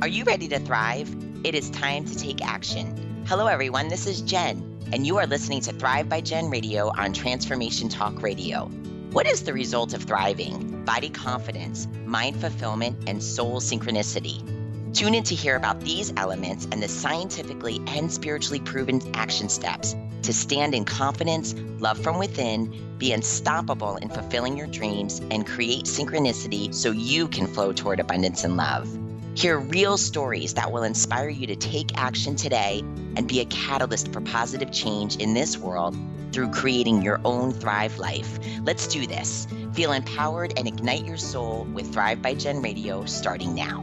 Are you ready to thrive? It is time to take action. Hello, everyone. This is Jen, and you are listening to Thrive by Jen Radio on Transformation Talk Radio. What is the result of thriving? Body confidence, mind fulfillment, and soul synchronicity. Tune in to hear about these elements and the scientifically and spiritually proven action steps to stand in confidence, love from within, be unstoppable in fulfilling your dreams, and create synchronicity so you can flow toward abundance and love. Hear real stories that will inspire you to take action today and be a catalyst for positive change in this world through creating your own Thrive life. Let's do this. Feel empowered and ignite your soul with Thrive by Jen Radio starting now.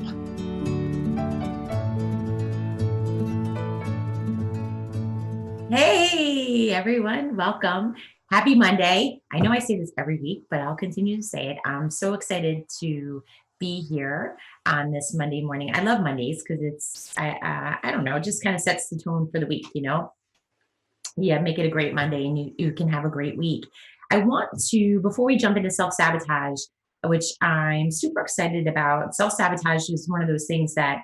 Hey, everyone. Welcome. Happy Monday. I know I say this every week, but I'll continue to say it. I'm so excited to be here on this Monday morning. I love Mondays because I don't know, it just kind of sets the tone for the week, Yeah, make it a great Monday and you can have a great week. I want to, before we jump into self-sabotage, which I'm super excited about, self-sabotage is one of those things that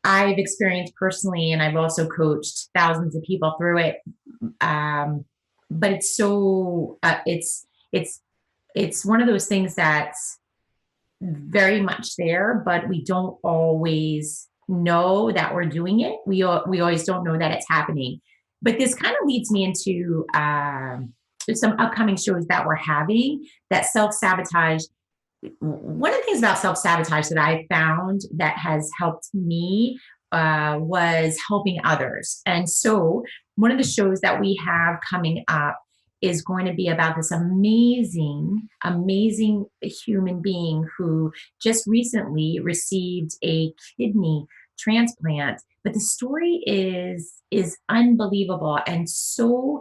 I've experienced personally, and I've also coached thousands of people through it. But it's so, it's one of those things that's very much there, but we don't always know that we're doing it. We always don't know that it's happening. But this kind of leads me into some upcoming shows that we're having that self-sabotage. One of the things about self-sabotage that I found that has helped me was helping others. And so one of the shows that we have coming up is going to be about this amazing human being who just recently received a kidney transplant. But the story is unbelievable and so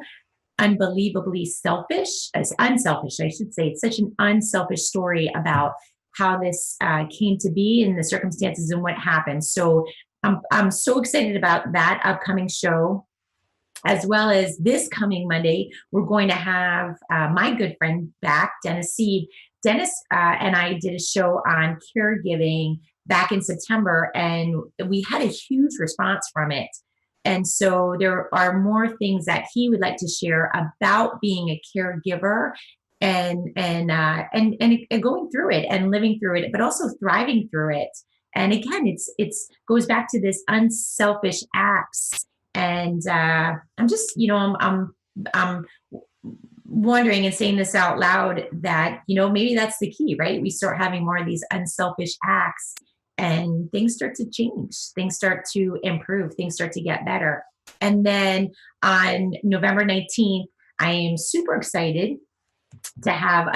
unbelievably unselfish, I should say. It's such an unselfish story about how this came to be and the circumstances and what happened. So I'm so excited about that upcoming show. As well as this coming Monday, we're going to have my good friend back, Dennis Seed. Dennis and I did a show on caregiving back in September, and we had a huge response from it. And so there are more things that he would like to share about being a caregiver and going through it and living through it, but also thriving through it. And again, it's goes back to this unselfish acts. And I'm just, I'm wondering and saying this out loud that, maybe that's the key, right? We start having more of these unselfish acts and things start to change. Things start to improve. Things start to get better. And then on November 19th, I am super excited to have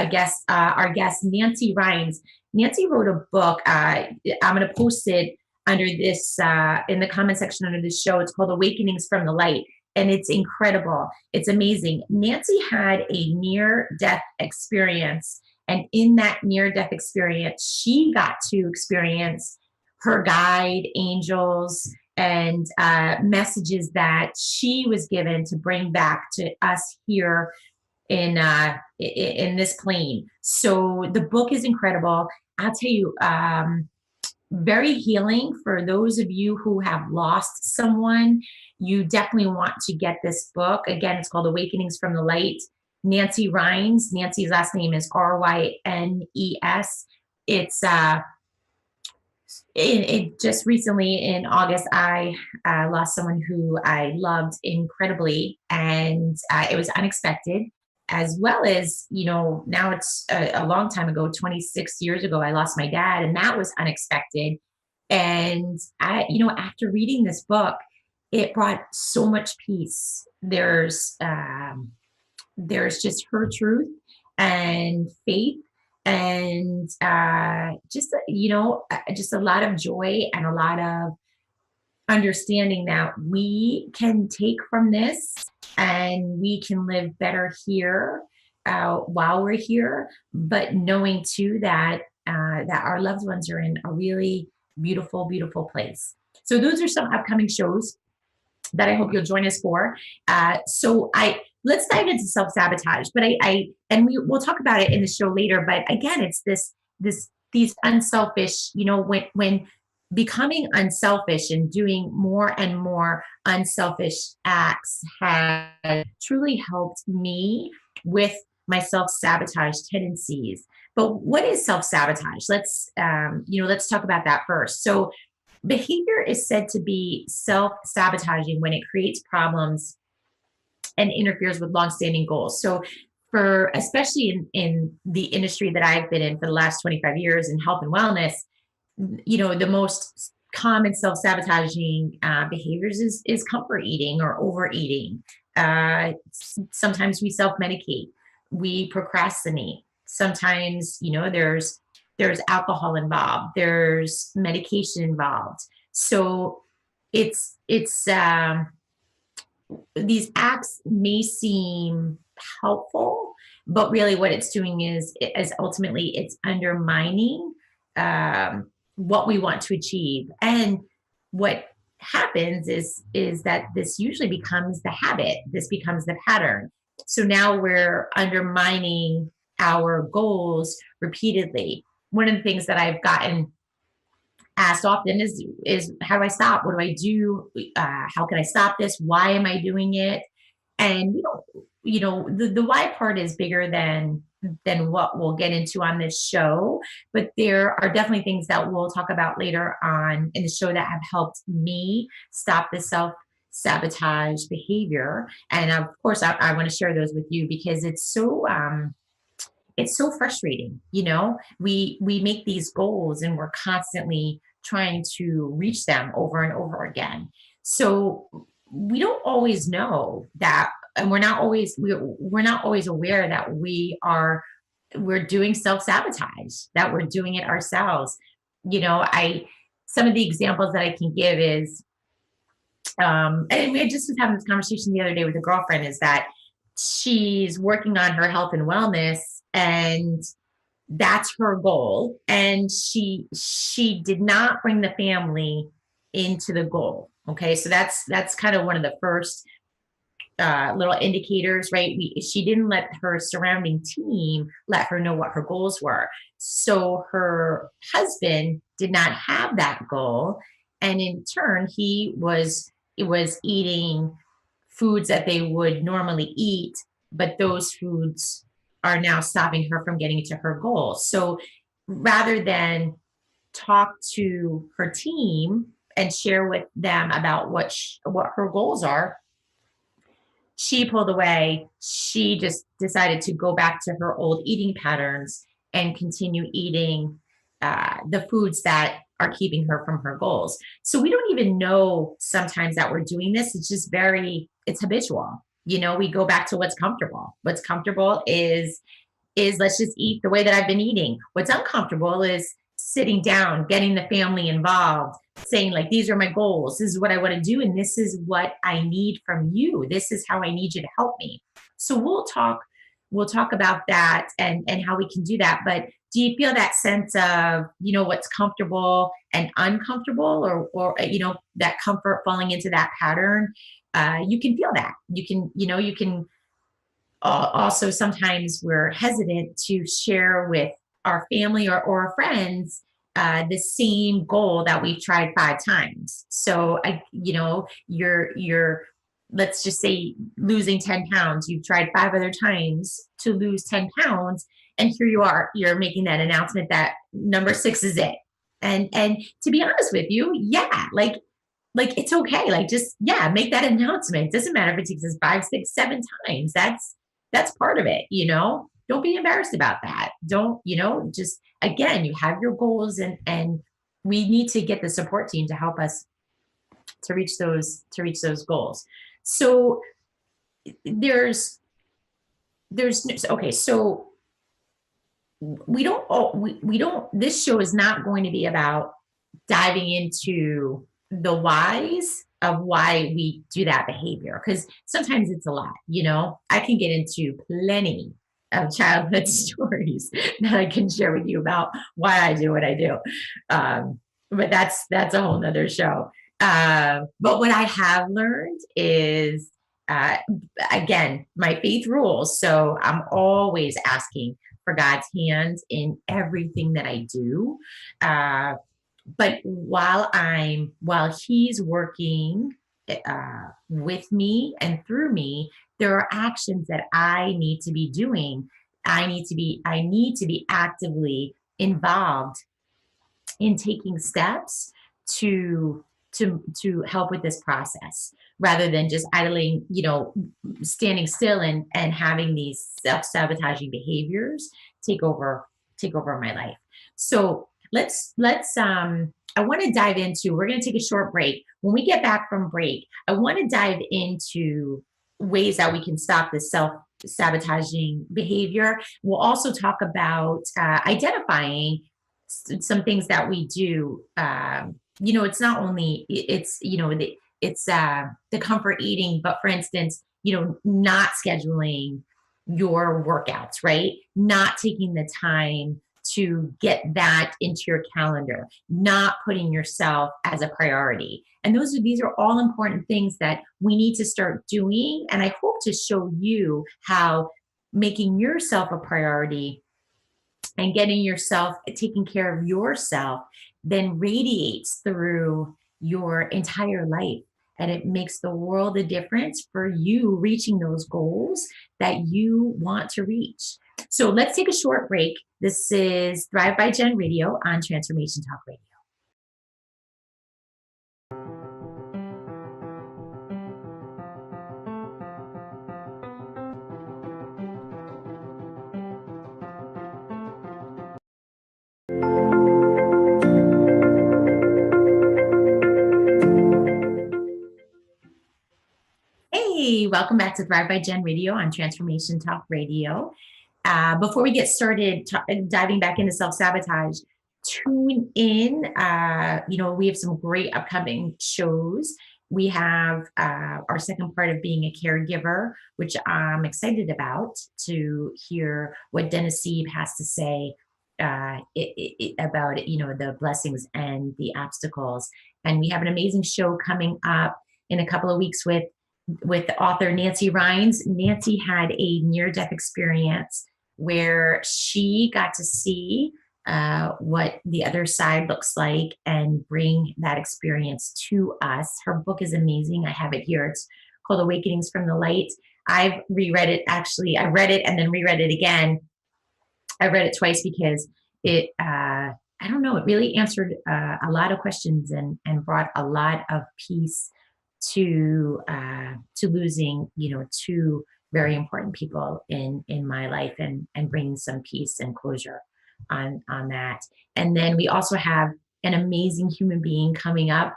our guest, Nancy Rhines. Nancy wrote a book. I'm going to post it under this, in the comment section under this show. It's called Awakenings from the Light. And it's incredible. It's amazing. Nancy had a near-death experience. And in that near-death experience, she got to experience her guide, angels, and messages that she was given to bring back to us here in this plane. So the book is incredible. I'll tell you, very healing for those of you who have lost someone. You definitely want to get this book. Again, it's called Awakenings from the Light. Nancy Rhines. Nancy's last name is Rynes. It just recently in August, I lost someone who I loved incredibly, and it was unexpected. As well as, now it's a long time ago, 26 years ago, I lost my dad, and that was unexpected. And after reading this book, it brought so much peace. There's just her truth and faith, and just a lot of joy and a lot of understanding that we can take from this and we can live better here while we're here, but knowing too that our loved ones are in a really beautiful, beautiful place. So those are some upcoming shows that I hope you'll join us for. Let's dive into self-sabotage, but we'll talk about it in the show later. But again, it's these unselfish, when becoming unselfish and doing more and more unselfish acts has truly helped me with my self-sabotage tendencies. But what is self-sabotage? Let's talk about that first. So behavior is said to be self-sabotaging when it creates problems and interferes with long-standing goals. So for especially in the industry that I've been in for the last 25 years in health and wellness, the most common self-sabotaging behaviors is comfort eating or overeating. Sometimes we self-medicate, we procrastinate. Sometimes, there's alcohol involved, there's medication involved. So it's these acts may seem helpful, but really what it's doing is ultimately it's undermining what we want to achieve. And what happens is that this usually becomes the habit. This becomes the pattern. So now we're undermining our goals repeatedly. One of the things that I've gotten asked often is how do I stop? What do I do? How can I stop this? Why am I doing it? And we don't, the why part is bigger than what we'll get into on this show. But there are definitely things that we'll talk about later on in the show that have helped me stop the self-sabotage behavior. And of course, I want to share those with you because it's so frustrating. We make these goals and we're constantly trying to reach them over and over again. So we don't always know that, and we're not always aware that we're doing self-sabotage, that we're doing it ourselves. I Some of the examples that I can give is and we just was having this conversation the other day with a girlfriend, is that she's working on her health and wellness, and that's her goal, and she did not bring the family into the goal. Okay, so that's kind of one of the first little indicators, right? She didn't let her surrounding team let her know what her goals were. So her husband did not have that goal, and in turn, he was eating foods that they would normally eat, but those foods are now stopping her from getting to her goal. So rather than talk to her team and share with them about what her goals are, she pulled away. She just decided to go back to her old eating patterns and continue eating the foods that are keeping her from her goals. So we don't even know sometimes that we're doing this. It's habitual. We go back to what's comfortable. What's comfortable is let's just eat the way that I've been eating. What's uncomfortable is sitting down, getting the family involved, saying like, these are my goals. This is what I want to do. And this is what I need from you. This is how I need you to help me. So we'll talk about that and how we can do that. But do you feel that sense of, what's comfortable and uncomfortable, or that comfort falling into that pattern? You can feel that. You can also sometimes we're hesitant to share with our family or friends the same goal that we've tried 5 times. So you're let's just say losing 10 pounds. You've tried 5 other times to lose 10 pounds, and here you are. You're making that announcement that number 6 is it. And to be honest with you, yeah, like it's okay. Like just make that announcement. It doesn't matter if it takes us 5, 6, 7 times. That's part of it. Don't be embarrassed about that. Don't, just again, you have your goals, and we need to get the support team to help us to reach those goals. So okay, so we don't this show is not going to be about diving into the whys of why we do that behavior, because sometimes it's a lot. I can get into plenty of childhood stories that I can share with you about why I do what I do. But that's a whole nother show. But what I have learned is, again, my faith rules. So I'm always asking for God's hand in everything that I do. But while he's working with me and through me, there are actions that I need to be doing. I need to be actively involved in taking steps to to help with this process, rather than just idling, standing still and having these self-sabotaging behaviors take over take over my life. So let's I want to dive into, we're going to take a short break. When we get back from break, I want to dive into ways that we can stop this self-sabotaging behavior. We'll also talk about identifying some things that we do. It's not only it's it's the comfort eating, but for instance, not scheduling your workouts, right? Not taking the time to get that into your calendar, not putting yourself as a priority. And these are all important things that we need to start doing. And I hope to show you how making yourself a priority and getting yourself, taking care of yourself, then radiates through your entire life. And it makes the world a difference for you reaching those goals that you want to reach. So let's take a short break. This is Thrive by Gen Radio on Transformation Talk Radio. Hey, welcome back to Thrive by Gen Radio on Transformation Talk Radio. Before we get started diving back into self-sabotage, tune in. We have some great upcoming shows. We have our second part of being a caregiver, which I'm excited about to hear what Dennis Sieb has to say about the blessings and the obstacles. And we have an amazing show coming up in a couple of weeks with author Nancy Rhines. Nancy had a near-death experience where she got to see what the other side looks like and bring that experience to us. Her book is amazing. I have it here. It's called Awakenings from the Light. I've reread it. Actually, I read it and then reread it again. I read it twice because I don't know, it really answered a lot of questions and brought a lot of peace to losing, two very important people in my life, and bringing some peace and closure on that. And then we also have an amazing human being coming up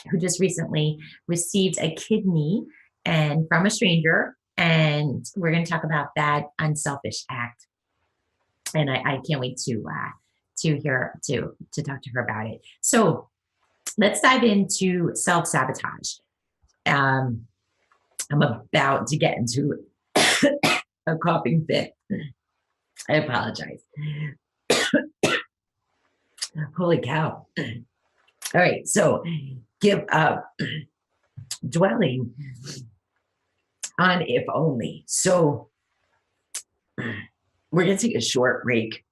who just recently received a kidney and from a stranger, and we're going to talk about that unselfish act. And I can't wait to hear to talk to her about it. So let's dive into self-sabotage. I'm about to get into a coughing fit. I apologize. Holy cow. All right, so give up dwelling on if only. So we're going to take a short break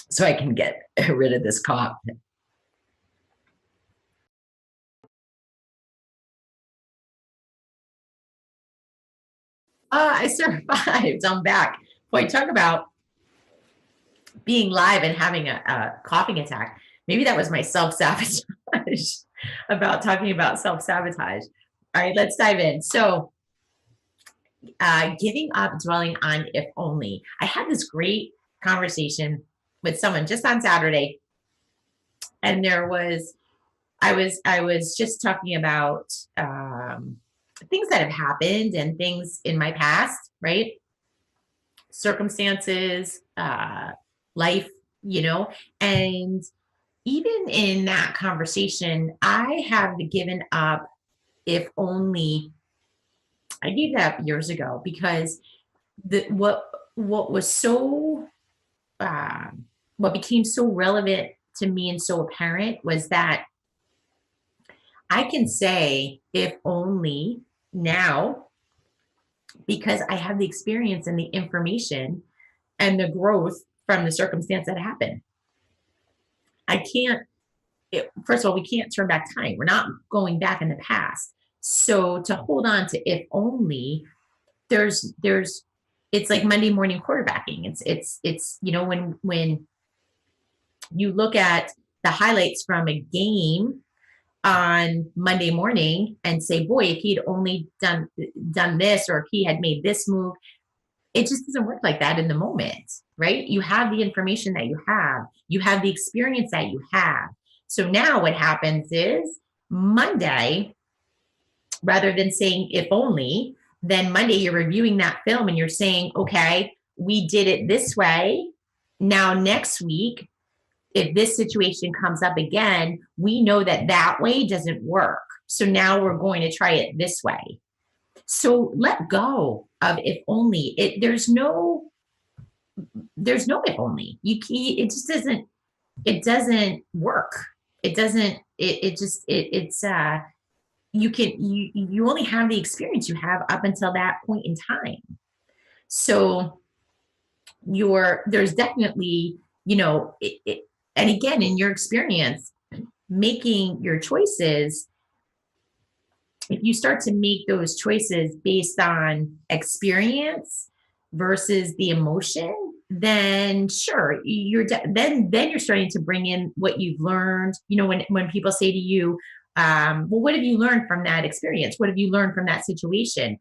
so I can get rid of this cough. I survived. I'm back. Boy, talk about being live and having a coughing attack. Maybe that was my self-sabotage about talking about self-sabotage. All right, let's dive in. So giving up dwelling on if only. I had this great conversation with someone just on Saturday, and I was just talking about things that have happened and things in my past, right? Circumstances, life, and even in that conversation, I have given up if only. I gave that up years ago because what was so what became so relevant to me and so apparent was that I can say if only now because I have the experience and the information and the growth from the circumstance that happened. I can't first of all, we can't turn back time. We're not going back in the past. So to hold on to if only, there's it's like Monday morning quarterbacking. It's when you look at the highlights from a game on Monday morning and say, boy, if he'd only done this, or if he had made this move, it just doesn't work like that in the moment, right? You have the information that you have the experience that you have. So now what happens is Monday, rather than saying if only, then Monday you're reviewing that film and you're saying, okay, we did it this way. Now, next week, if this situation comes up again, we know that that way doesn't work. So now we're going to try it this way. So let go of if only. There's no if only. It just doesn't. It doesn't work. It doesn't. It's you only have the experience you have up until that point in time. So there's definitely, and again, in your experience, making your choices, if you start to make those choices based on experience versus the emotion, then sure, then you're starting to bring in what you've learned. When people say to you, well, what have you learned from that experience? What have you learned from that situation?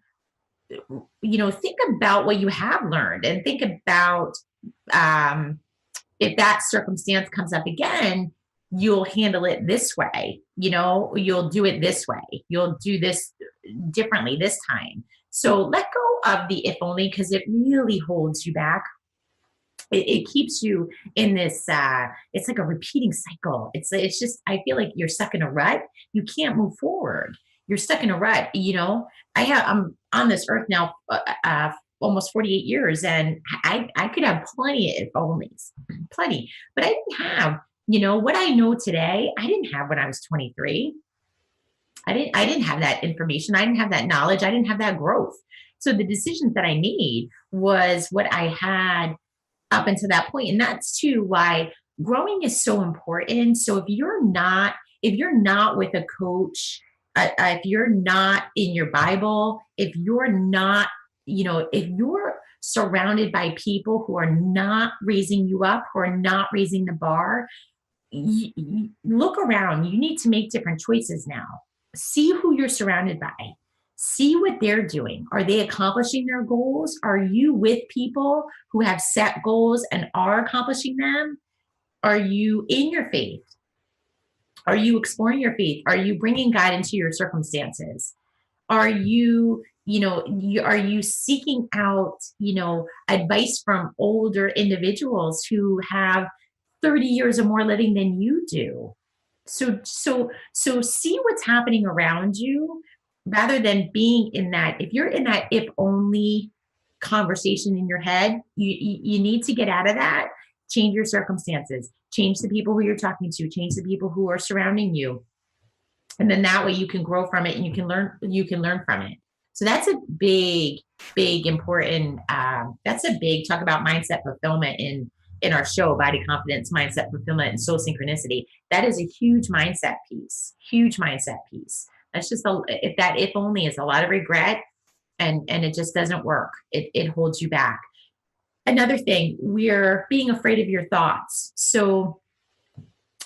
Think about what you have learned, and think about, if that circumstance comes up again, you'll handle it this way. You'll do it this way. You'll do this differently this time. So let go of the if only, because it really holds you back. It keeps you in this, it's like a repeating cycle. It's just, I feel like you're stuck in a rut. You can't move forward. You're stuck in a rut. I'm on this earth now, almost 48 years, and I could have plenty of if onlys, plenty, but I didn't have, what I know today, I didn't have when I was 23. I didn't have that information. I didn't have that knowledge. I didn't have that growth. So the decisions that I made was what I had up until that point. And that's too why growing is so important. So if you're not with a coach, if you're not in your Bible, if you're not, if you're surrounded by people who are not raising you up, who are not raising the bar, look around. You need to make different choices now. See who you're surrounded by. See what they're doing. Are they accomplishing their goals? Are you with people who have set goals and are accomplishing them? Are you in your faith? Are you exploring your faith? Are you bringing God into your circumstances? Are you, are you seeking out, advice from older individuals who have 30 years or more living than you do? So see what's happening around you, rather than being in that. If you're in that if only conversation in your head, you need to get out of that. Change your circumstances, change the people who you're talking to, change the people who are surrounding you. And then that way you can grow from it, and you can learn from it. So that's a big important, that's a big talk about mindset fulfillment in our show, Body Confidence, Mindset Fulfillment, and Soul Synchronicity. That is a huge mindset piece. That's just if only is a lot of regret, and it just doesn't work. It holds you back. Another thing, we're being afraid of your thoughts. So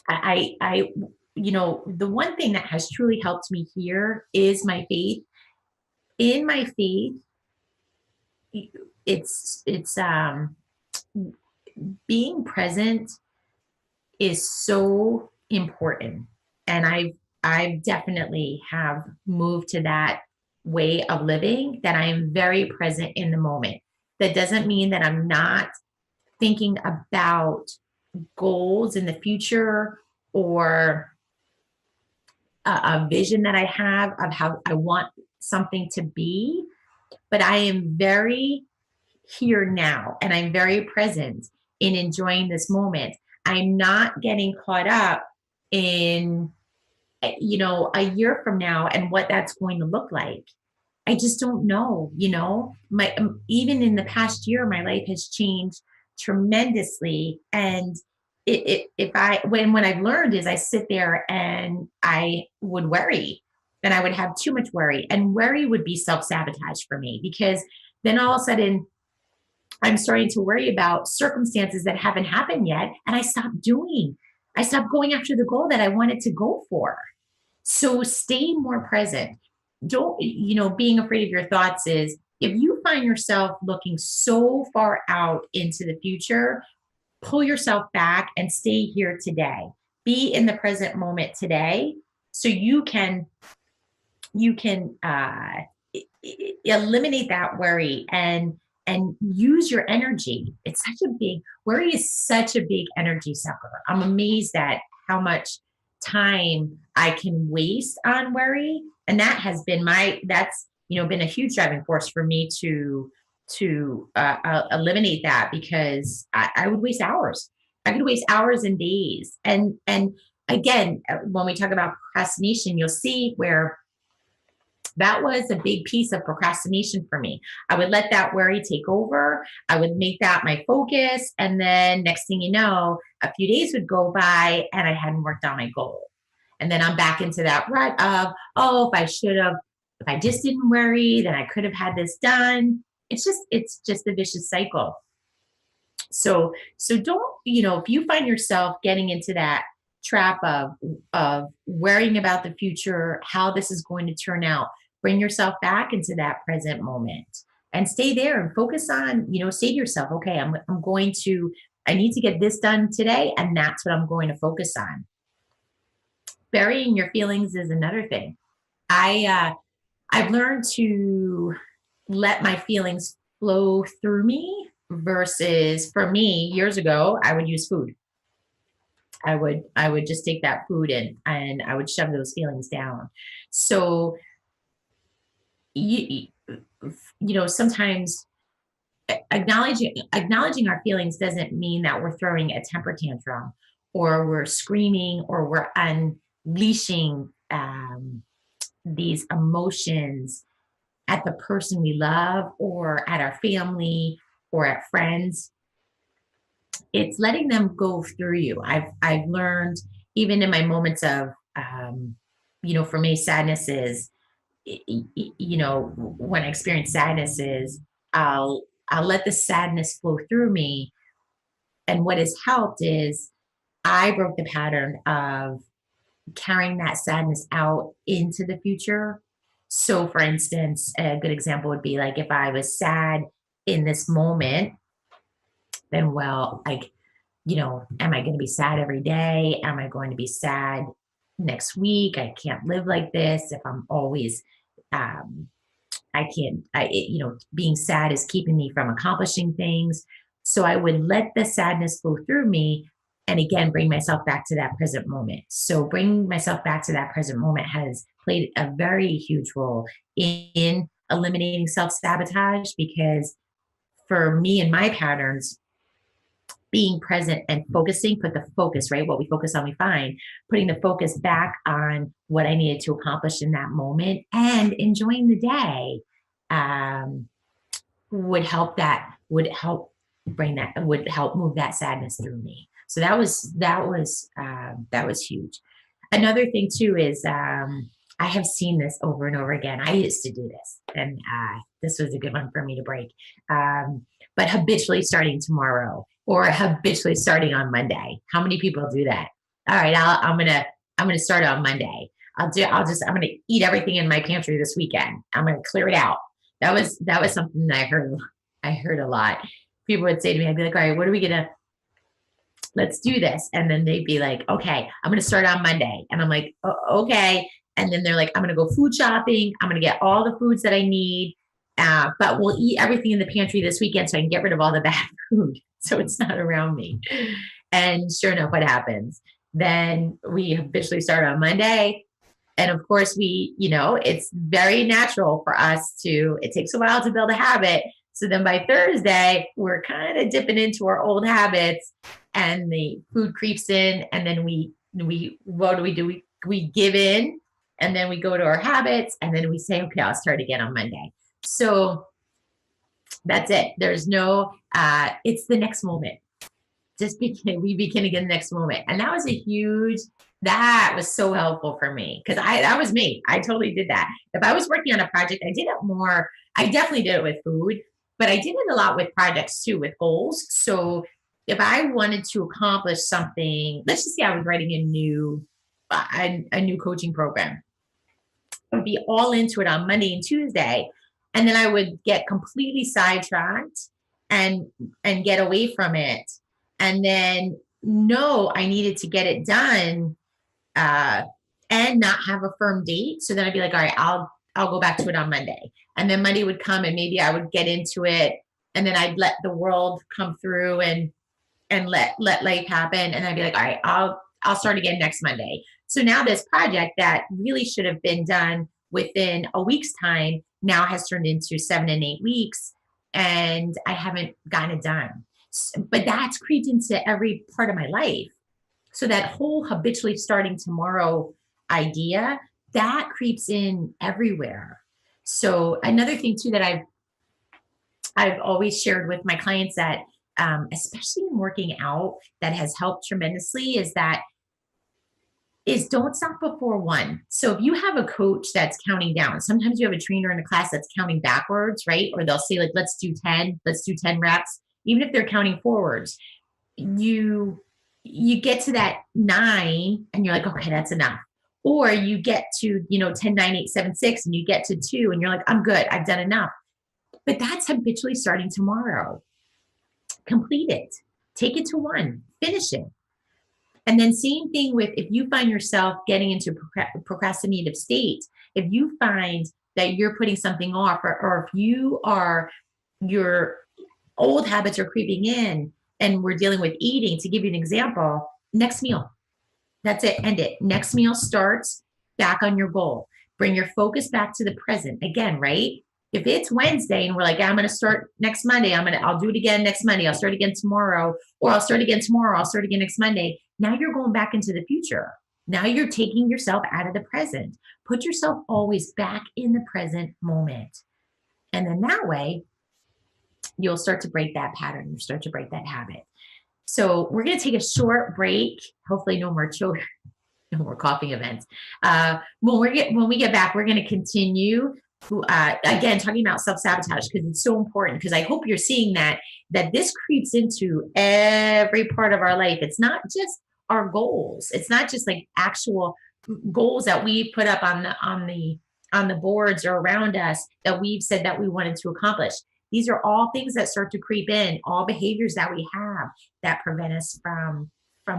the one thing that has truly helped me here is my faith. In my faith, it's being present is so important. And I've definitely have moved to that way of living, that I am very present in the moment. That doesn't mean that I'm not thinking about goals in the future, or a vision that I have of how I want something to be, but I am very here now, and I'm very present in enjoying this moment. I'm not getting caught up in, a year from now and what that's going to look like. I just don't know, even in the past year, my life has changed tremendously. And if I, when I've learned is I sit there and I would worry, then I would have too much worry, and worry would be self-sabotage for me, because then all of a sudden I'm starting to worry about circumstances that haven't happened yet. And I stopped going after the goal that I wanted to go for. So stay more present. Don't, being afraid of your thoughts is, if you find yourself looking so far out into the future, pull yourself back and stay here today. Be in the present moment today, so you can eliminate that worry, and use your energy. It's such a big Worry is such a big energy sucker. I'm amazed at how much time I can waste on worry, and that has been that's been a huge driving force for me to eliminate that, because I would waste hours. I could waste hours and days, and again, when we talk about procrastination, you'll see where that was a big piece of procrastination for me. I would let that worry take over. I would make that my focus. And then next thing you know, a few days would go by and I hadn't worked on my goal. And then I'm back into that rut of, oh, if I just didn't worry, then I could have had this done. It's just a vicious cycle. So don't, if you find yourself getting into that trap of worrying about the future, how this is going to turn out, bring yourself back into that present moment and stay there and focus on, say to yourself, okay, I need to get this done today, and that's what I'm going to focus on. Burying your feelings is another thing. I've learned to let my feelings flow through me, versus, for me, years ago, I would use food. I would just take that food in and I would shove those feelings down. So you sometimes acknowledging our feelings doesn't mean that we're throwing a temper tantrum, or we're screaming, or we're unleashing these emotions at the person we love, or at our family, or at friends. It's letting them go through you. I've learned, even in my moments of for me, sadness is, when I experience sadness is, I'll let the sadness flow through me. And what has helped is, I broke the pattern of carrying that sadness out into the future. So for instance, a good example would be, like, if I was sad in this moment, then, well, like, am I going to be sad every day? Am I going to be sad next week? I can't live like this if I'm always, I can't, being sad is keeping me from accomplishing things. So I would let the sadness flow through me, and again, bring myself back to that present moment. So bringing myself back to that present moment has played a very huge role in eliminating self-sabotage, because for me and my patterns, being present and focusing, put the focus, right? What we focus on, we find. Putting the focus back on what I needed to accomplish in that moment and enjoying the day, would help move that sadness through me. So that was huge. Another thing too is, I have seen this over and over again. I used to do this, and this was a good one for me to break. But habitually starting tomorrow, or habitually starting on Monday. How many people do that? All right, I'm gonna start on Monday. I'm gonna eat everything in my pantry this weekend. I'm gonna clear it out. That was something that I heard a lot. People would say to me, I'd be like, all right, let's do this. And then they'd be like, okay, I'm going to start on Monday. And I'm like, okay. And then they're like, I'm going to go food shopping. I'm going to get all the foods that I need. But we'll eat everything in the pantry this weekend so I can get rid of all the bad food, so it's not around me. And sure enough, what happens? Then we officially start on Monday. And of course, it's very natural for us it takes a while to build a habit. So then by Thursday, we're kind of dipping into our old habits, and the food creeps in, and then what do? We give in, and then we go to our habits, and then we say, okay, I'll start again on Monday. So that's it. There's no, it's the next moment. we begin again the next moment. And that was so helpful for me because that was me. I totally did that. If I was working on a project, I did it more. I definitely did it with food, but I did it a lot with projects too, with goals. So if I wanted to accomplish something, let's just say I was writing a new coaching program. I would be all into it on Monday and Tuesday, and then I would get completely sidetracked and get away from it, and then know I needed to get it done, uh, and not have a firm date. So then I'd be like, all right, I'll go back to it on Monday, and then Monday would come, and maybe I would get into it, and then I'd let the world come through and let life happen, and I'd be like, all right, I'll start again next Monday. So now this project that really should have been done within a week's time now has turned into 7 and 8 weeks, and I haven't gotten it done. But that's creeped into every part of my life. So that whole habitually starting tomorrow idea, that creeps in everywhere. So another thing too that I've always shared with my clients that, especially in working out, that has helped tremendously is don't stop before one. So if you have a coach that's counting down, sometimes you have a trainer in a class that's counting backwards, right? Or they'll say like, let's do 10 reps. Even if they're counting forwards, you get to that 9 and you're like, okay, that's enough. Or you get to, 10, 9, 8, 7, 6, and you get to 2 and you're like, I'm good. I've done enough. But that's habitually starting tomorrow. Complete it. Take it to 1. Finish it. And then same thing with if you find yourself getting into procrastinative state, if you find that you're putting something off, or if your old habits are creeping in and we're dealing with eating, to give you an example, next meal. That's it. End it. Next meal starts back on your goal. Bring your focus back to the present again, right? If it's Wednesday and we're like, I'm going to start next Monday, I'll do it again next Monday. I'll start again tomorrow, or I'll start again tomorrow. I'll start again next Monday. Now you're going back into the future. Now you're taking yourself out of the present. Put yourself always back in the present moment. And then that way you'll start to break that pattern. You start to break that habit. So we're going to take a short break. Hopefully no more children, no more coughing events. When we get back, we're going to continue again, talking about self-sabotage, because it's so important, because I hope you're seeing that this creeps into every part of our life. It's not just our goals. It's not just like actual goals that we put up on the boards or around us that we've said that we wanted to accomplish. These are all things that start to creep in, all behaviors that we have that prevent us from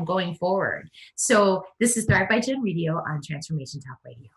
going forward. So this is Thrive by Jen Radio on Transformation Talk Radio.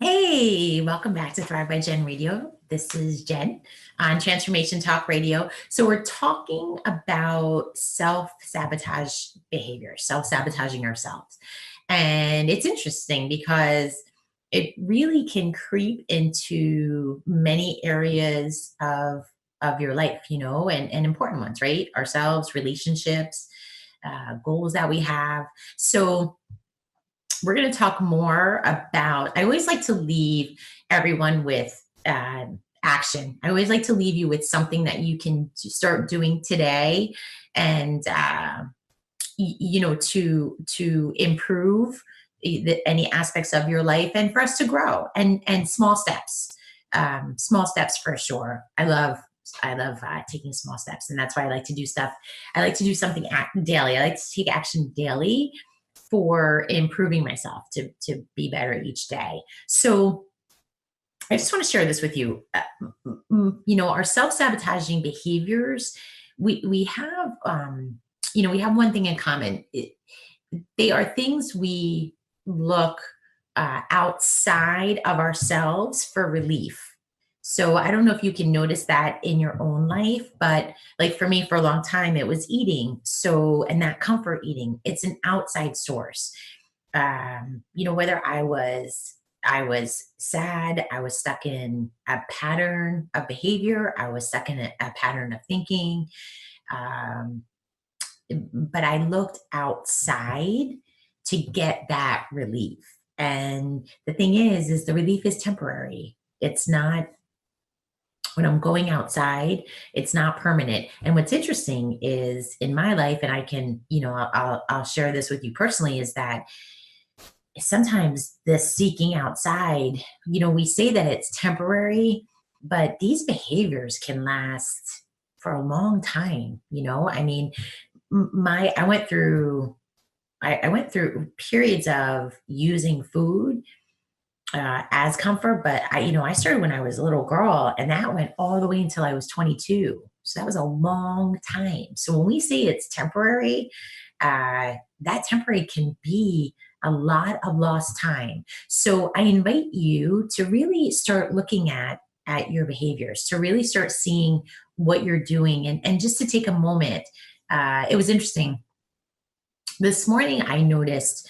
Hey, welcome back to Thrive by Jen Radio. This is Jen on Transformation Talk Radio. So we're talking about self-sabotage behavior, self-sabotaging ourselves. And it's interesting because it really can creep into many areas of your life, and important ones, right? Ourselves, relationships, goals that we have. So we're going to talk more about, I always like to leave everyone with action. I always like to leave you with something that you can start doing today, and to improve any aspects of your life, and for us to grow, and small steps for sure. I love taking small steps, and that's why I like to do stuff. I like to do something daily. I like to take action daily for improving myself to be better each day. So I just want to share this with you. Our self-sabotaging behaviors, we have, we have one thing in common. They are things we look outside of ourselves for relief. So I don't know if you can notice that in your own life, but like for me, for a long time, it was eating. So, and that comfort eating, it's an outside source. Whether I was I was sad. I was stuck in a pattern of behavior. I was stuck in a pattern of thinking. Um, but I looked outside to get that relief. And the thing is the relief is temporary. It's not when I'm going outside, it's not permanent. And what's interesting is in my life, and I can, I'll share this with you personally, is that sometimes the seeking outside, we say that it's temporary, but these behaviors can last for a long time. I mean, my I went through periods of using food as comfort, but I started when I was a little girl, and that went all the way until I was 22. So that was a long time. So when we say it's temporary, that temporary can be a lot of lost time. So I invite you to really start looking at your behaviors, to really start seeing what you're doing, and just to take a moment. It was interesting this morning. I noticed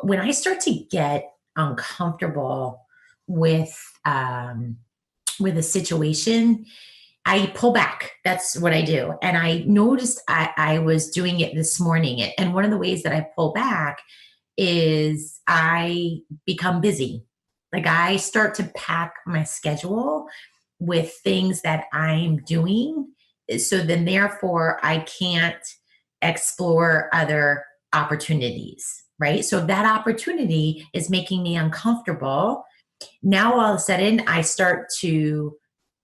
when I start to get uncomfortable with um, with a situation, I pull back. That's what I do. And I noticed I was doing it this morning. And one of the ways that I pull back is I become busy. Like I start to pack my schedule with things that I'm doing. So then, therefore, I can't explore other opportunities, right? So if that opportunity is making me uncomfortable, now all of a sudden I start to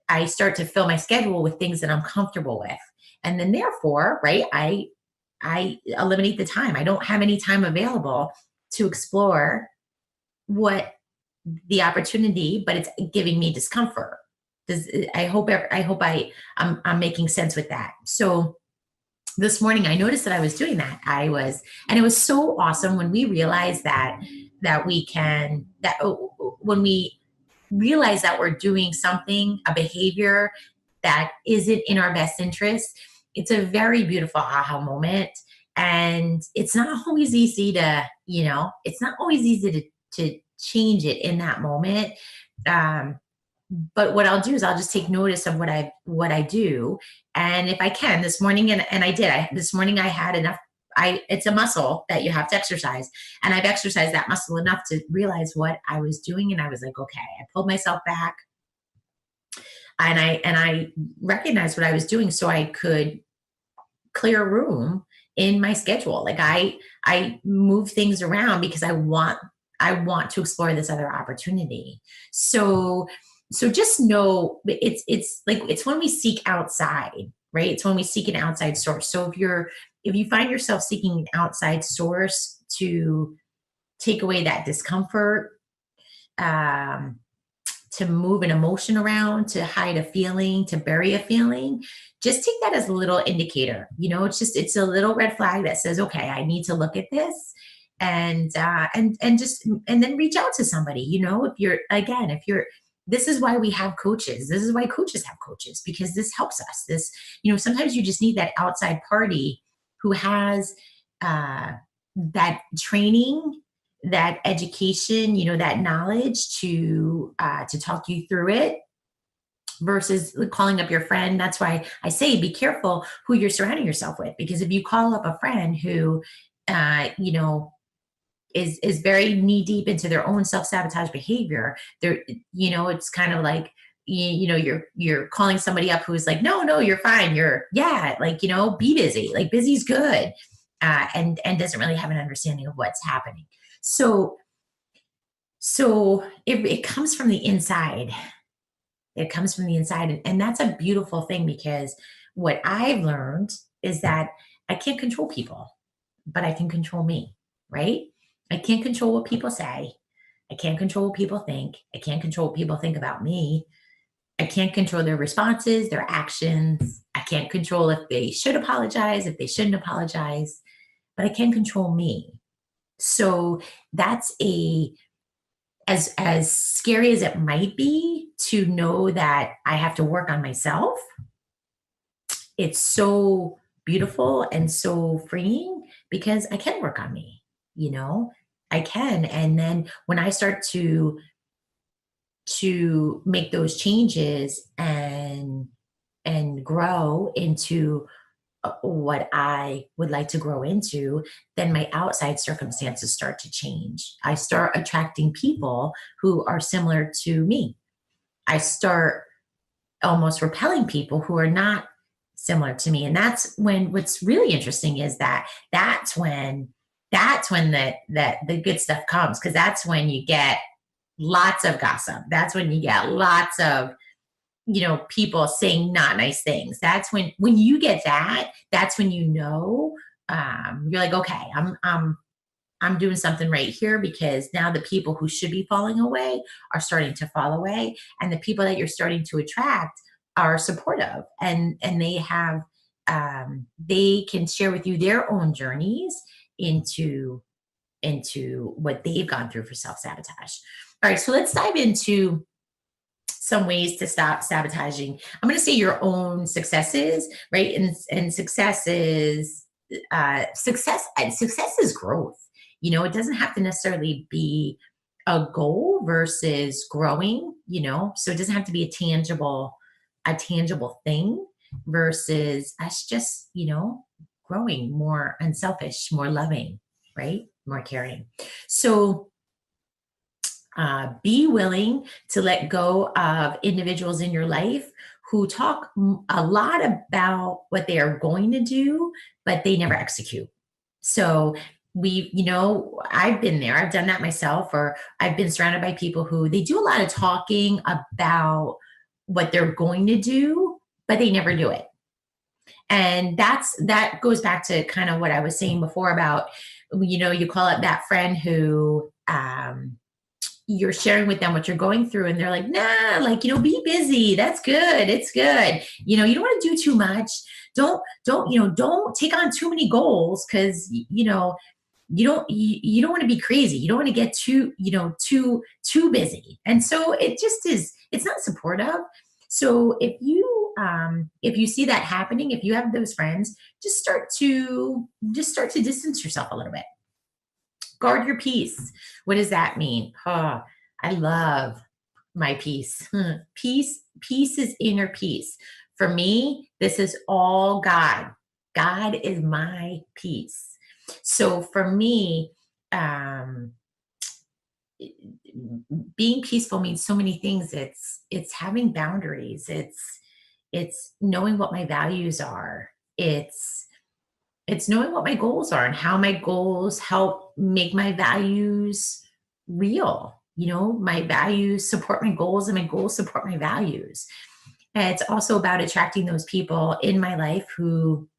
fill my schedule with things that I'm comfortable with. And then therefore, right, I eliminate the time. I don't have any time available to explore what the opportunity, but it's giving me discomfort. Does I'm making sense with that. So this morning I noticed that I was doing that. And it was so awesome when we realized that we can that when we realize that we're doing something, a behavior that isn't in our best interest. It's a very beautiful aha moment. And it's not always easy it's not always easy to change it in that moment. Um, but what I'll do is I'll just take notice of what I do. And if I can this morning, and I did, this morning I had enough. It's a muscle that you have to exercise. And I've exercised that muscle enough to realize what I was doing. And I was like, okay, I pulled myself back and I recognized what I was doing so I could clear room in my schedule. Like I move things around because I want to explore this other opportunity. So just know it's when we seek outside, right? It's when we seek an outside source. So if you find yourself seeking an outside source to take away that discomfort, um, to move an emotion around, to hide a feeling, to bury a feeling, just take that as a little indicator. It's a little red flag that says, okay, I need to look at this, and then reach out to somebody. If you're this is why we have coaches. This is why coaches have coaches, because this helps us. Sometimes you just need that outside party who has uh, that training, that education, that knowledge to talk you through it versus calling up your friend. That's why I say be careful who you're surrounding yourself with, because if you call up a friend who uh, you know is very knee deep into their own self-sabotage behavior, it's kind of like you're calling somebody up who's like, no, you're fine, be busy, like busy's good, and doesn't really have an understanding of what's happening. So so it comes from the inside. It comes from the inside, and that's a beautiful thing, because what I've learned is that I can't control people, but I can control me, right? I can't control what people say. I can't control what people think. I can't control what people think about me. I can't control their responses, their actions. I can't control if they should apologize, if they shouldn't apologize, but I can control me. So that's a as scary as it might be to know that I have to work on myself. It's so beautiful and so freeing because I can work on me, you know, I can. And then when I start to to make those changes and grow into what I would like to grow into, then my outside circumstances start to change. I start attracting people who are similar to me. I start almost repelling people who are not similar to me. And that's when what's really interesting is that that's when the good stuff comes, because that's when you get lots of gossip. That's when you get lots of people saying not nice things. That's when you get that, that's when you're like, okay, I'm doing something right here, because now the people who should be falling away are starting to fall away, and the people that you're starting to attract are supportive, and they can share with you their own journeys into what they've gone through for self-sabotage. All right, so let's dive into some ways to stop sabotaging. I'm going to say your own successes, right? And success is success is growth. It doesn't have to necessarily be a goal versus growing. So it doesn't have to be a tangible thing versus us just growing more unselfish, more loving, right? More caring. So be willing to let go of individuals in your life who talk a lot about what they are going to do, but they never execute. So I've been there, I've done that myself, or I've been surrounded by people who they do a lot of talking about what they're going to do, but they never do it. And that goes back to kind of what I was saying before about, you call up that friend who, you're sharing with them what you're going through, and they're like, nah, like, be busy, that's good, it's good, you don't want to do too much, don't take on too many goals, because you don't want to be crazy, you don't want to get too busy. And so it's not supportive. So if you see that happening, if you have those friends, just start to distance yourself a little bit. Guard your peace. What does that mean? Oh, I love my peace. Peace is inner peace. For me, this is all God. God is my peace. So for me, um, being peaceful means so many things. It's having boundaries. It's knowing what my values are. It's knowing what my goals are and how my goals help make my values real. My values support my goals, and my goals support my values. And it's also about attracting those people in my life who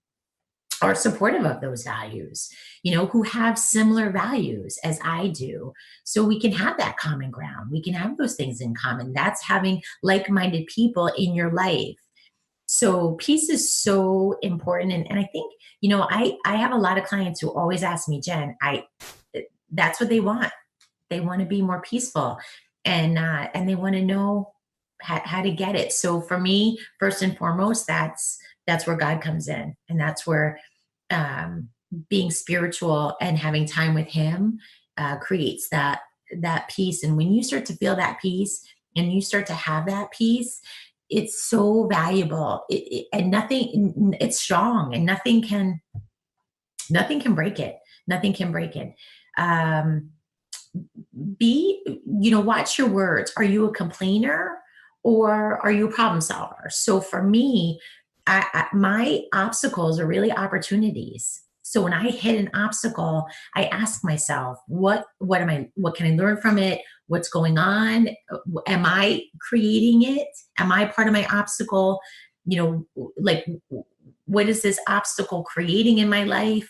are supportive of those values, who have similar values as I do. So we can have that common ground. We can have those things in common. That's having like minded people in your life. So peace is so important. And I think, I have a lot of clients who always ask me, Jen, that's what they want. They want to be more peaceful, and they want to know how to get it. So for me, first and foremost, that's where God comes in. And that's where being spiritual and having time with him creates that peace. And when you start to feel that peace and you start to have that peace, it's so valuable. And nothing, it's strong, and nothing can break it. Nothing can break it. Um, watch your words. Are you a complainer or are you a problem solver? So for me, my obstacles are really opportunities. So when I hit an obstacle, I ask myself, what can I learn from it? What's going on? Am I creating it? Am I part of my obstacle? Like, what is this obstacle creating in my life?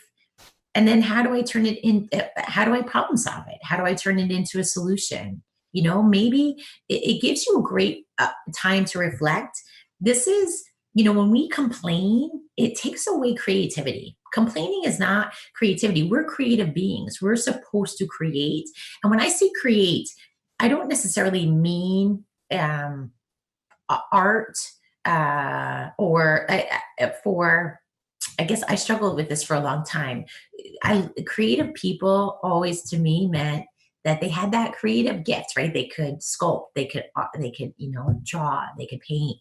And then how do I turn it in? How do I problem solve it? How do I turn it into a solution? Maybe it gives you a great time to reflect. This is, when we complain, it takes away creativity. Complaining is not creativity. We're creative beings. We're supposed to create. And when I say create, I don't necessarily mean art or for, I guess I struggled with this for a long time. Creative people always to me meant that they had that creative gift, right? They could sculpt, they could, draw, they could paint.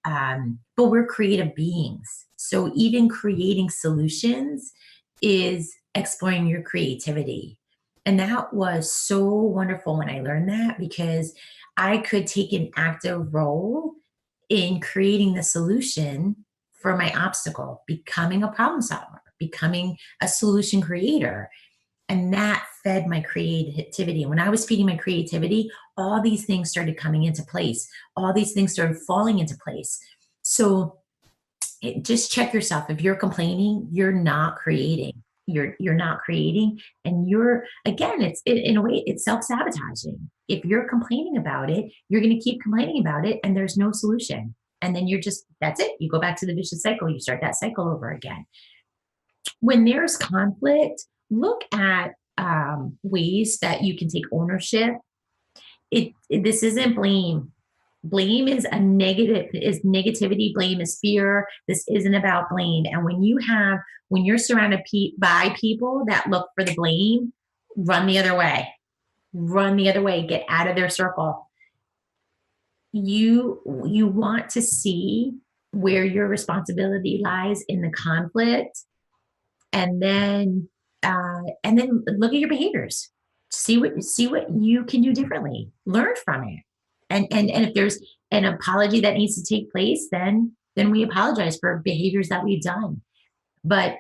But we're creative beings. So even creating solutions is exploring your creativity. And that was so wonderful when I learned that, because I could take an active role in creating the solution for my obstacle, becoming a problem solver, becoming a solution creator. And that fed my creativity. And when I was feeding my creativity, all these things started coming into place. All these things started falling into place. So just check yourself. If you're complaining, you're not creating. You're not creating, and you're, again, in a way, it's self-sabotaging. If you're complaining about it, you're going to keep complaining about it, and there's no solution. And then that's it. You go back to the vicious cycle. You start that cycle over again. When there's conflict, look at ways that you can take ownership. This isn't blame. Blame is a negative, is negativity. Blame is fear. This isn't about blame. And when you're surrounded by people that look for the blame, run the other way. Run the other way. Get out of their circle. You want to see where your responsibility lies in the conflict, and then look at your behaviors. See what you can do differently. Learn from it. And if there's an apology that needs to take place, then we apologize for behaviors that we've done. But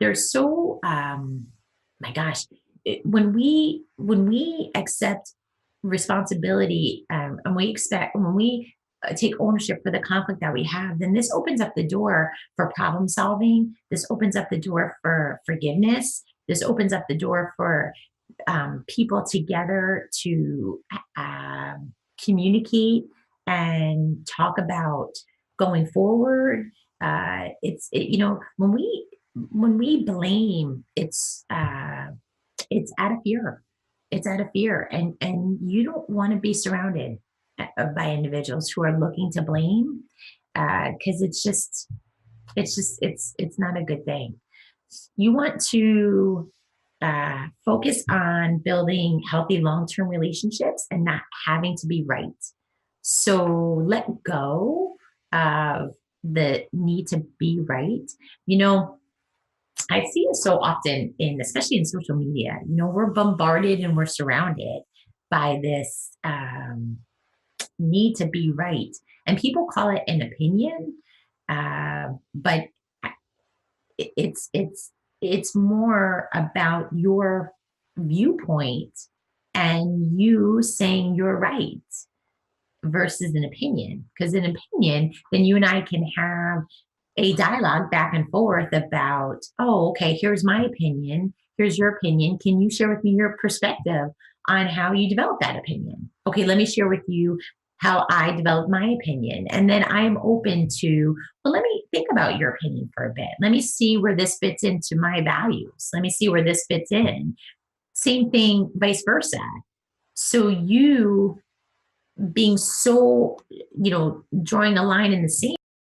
there's so my gosh, when we accept responsibility, and when we take ownership for the conflict that we have, then this opens up the door for problem solving. This opens up the door for forgiveness. This opens up the door for people together to communicate and talk about going forward. When we blame, it's out of fear. It's out of fear, and you don't want to be surrounded by individuals who are looking to blame, because it's not a good thing. You want to focus on building healthy long-term relationships and not having to be right. So let go of the need to be right. I see it so often especially in social media. We're bombarded and we're surrounded by this need to be right, and people call it an opinion, but it's more about your viewpoint and you saying you're right versus an opinion. Because an opinion, then you and I can have a dialogue back and forth about, oh, okay, here's my opinion, here's your opinion. Can you share with me your perspective on how you develop that opinion? Okay, let me share with you how I developed my opinion. And then I'm open to, well, let me think about your opinion for a bit. Let me see where this fits into my values. Let me see where this fits in. Same thing, vice versa. So you being so, drawing a line in the sand